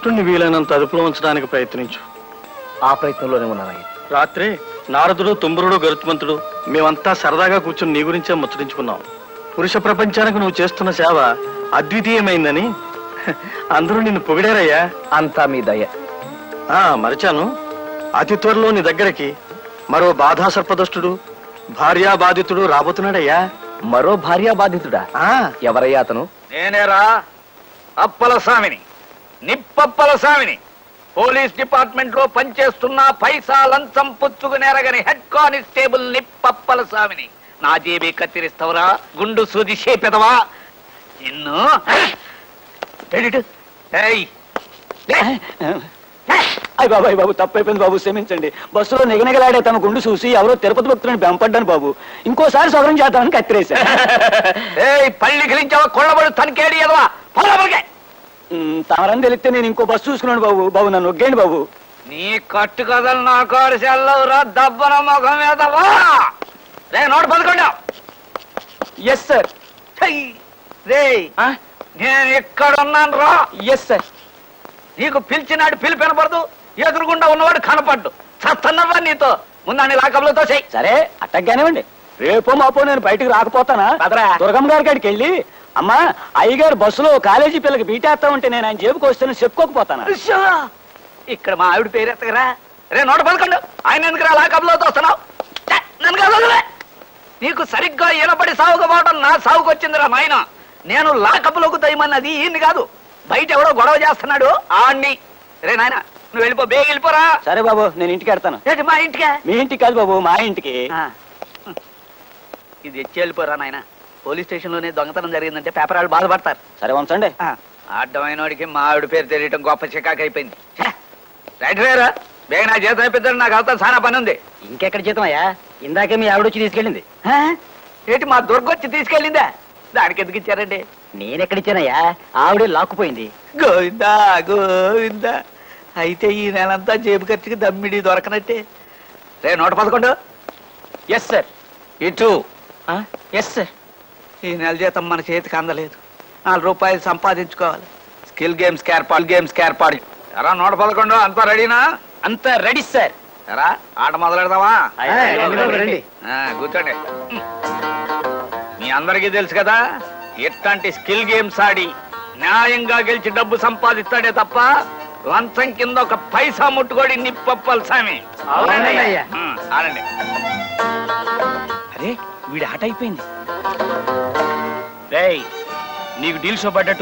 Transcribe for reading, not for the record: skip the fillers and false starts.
కృష్ణుణ్ణి వీలైనంత అదుపులో ఉంచడానికి ప్రయత్నించు. ఆ ప్రయత్నంలోనే ఉన్నానయ్య. రాత్రి నారదుడు, తుంబురుడు, గరుత్మంతుడు మేమంతా సరదాగా కూర్చుని నీ గురించే ముచ్చరించుకున్నాం. పురుష ప్రపంచానికి నువ్వు చేస్తున్న సేవ అద్వితీయమైందని అందరూ నిన్ను పొగిడారయ్యా. అంతా మీ దయ. మరిచాను, అతి త్వరలో నీ దగ్గరికి మరో బాధా సర్పదష్టుడు, భార్యా బాధితుడు రాబోతున్నాడయ్యా. మరో భార్యా బాధితుడా? ఎవరయ్యా అతను? నేనేరా, అప్పల స్వామిని, నిప్పప్పల స్వామిని. పోలీస్ డిపార్ట్మెంట్ లో పనిచేస్తున్న పైసా లంచం పుచ్చుకునేరగని హెడ్ కానిస్టేబుల్ నిప్పప్పల స్వామిని. నా జేబీ కత్తిరిస్తావురా, గుండు సూది చేపెదవా నిన్ను. అయ్య బాబు, అయ్య బాబు, తప్పైపోయింది బాబు, క్షమించండి. బస్సులో నిగనిగలాడే తమ గుండు చూసి ఎవరో తిరుపతి భక్తులను బెంపడ్డాను బాబు. ఇంకోసారి సౌకర్యం చేద్దామని కత్తిరేశా. పళ్ళి గిలించావా, కొళ్ళబడు తనకేడి ఎదవా. తమరని తెలిస్తే నేను ఇంకో బస్సు చూసుకున్నాను బాబు. బాబు నన్ను ఒగ్గేయండి బాబు. నీ కట్టు కథలు నా కారు సెల్లవురా, దబ్బన ముఖం మీదవా. రే నోటు పదకొండా. Yes sir. రే నేను ఎక్కడున్నాను రా. Yes sir. నీకు పిలిచినాడు పిలిపి వినపడదు, ఎదురుగుండా ఉన్నవాడు కనపడ్డు. చస్తున్నావా నీతో ముందని లాకబులతో చెయ్యి. సరే అట్టగ్గానేవ్వండి. రేపో మాపో నేను బయటకు రాకపోతానా? దుర్గమ్మ గారి కాడికి వెళ్ళి, అమ్మా అయ్యగారు బస్సులో కాలేజీ పిల్లకి బీటేస్తా ఉంటే నేను ఆయన జేబుకి వస్తాను చెప్పుకోకపోతానా? ఇక్కడ మా ఆవిడ పేరెత్తగరా. రే నోట పదకొండు. ఆయన ఎందుకు రా లాకబులతో వస్తున్నావు? నన్ను కాదు, నీకు సరిగ్గా ఈనపడి సాగుకపోవడం నా సాగుకు వచ్చిందిరా నాయన. నేను లాకబులోకి తయమన్నది ఈయన్ని కాదు, బయట ఎవడో గొడవ చేస్తున్నాడు ఆడిని. రే నాయన నువ్వు వెళ్ళిపో, బేగ వెళ్ళిపోరా. సరే బాబు, నేను ఇంటికి వెళ్తాను. మా ఇంటికే? మీ ఇంటికి కాదు బాబు, మా ఇంటికి. ఇది ఎచ్చి వెళ్ళిపోరా నాయన. పోలీస్ స్టేషన్ లోనే దొంగతనం జరిగిందంటే పేపర్ వాళ్ళు బాధపడతారు. సరే ఉంచండి. అడ్డమైన వాడికి మా ఆవిడ పేరు తెలియటం గొప్ప చికాకు అయిపోయింది. రైట్ వేరా, బేగ నా జీతం అయిపోతాడు, నాకు అవుతా చాలా పని ఉంది. ఇంకెక్కడ జీతం అయ్యా? ఇందాకే మీ ఆవిడ వచ్చి తీసుకెళ్ళింది. ఏంటి మా దుర్గొచ్చి తీసుకెళ్ళిందా? దానికి ఎందుకు ఇచ్చారండి? నేనెక్కడిచ్చానయ్యా? ఆవిడే లాక్కుపోయింది. గోవిందా గోవిందా. అయితే ఈ నెలంతా జేబు ఖర్చుకి దమ్మిడి దొరకనట్టే. రే నోట పదకొండు. Yes sir. ఇటు. Yes sir. ఈ నెల జీతం మన చేతికి అందలేదు, 4 రూపాయలు సంపాదించుకోవాలి. స్కిల్ గేమ్స్ ఏర్పాటు. ఎరా నోట పదకొండు, అంతా రెడీనా? అంతా రెడీ సార్. ఎరా ఆట మొదలెడదామా? రండి. కూర్చోండి. మీ అందరికీ తెలుసు కదా, ఎట్లాంటి స్కిల్ గేమ్స్ ఆడి న్యాయంగా గెలిచి డబ్బు సంపాదిస్తాడే తప్ప లంచం కింద ఒక పైసా ముట్టుకోడి నిప్పప్పల స్వామి. ఆడండి. అరే వీడి ఆట అయిపోయింది. నీకు డీల్ షో పడ్డట్టు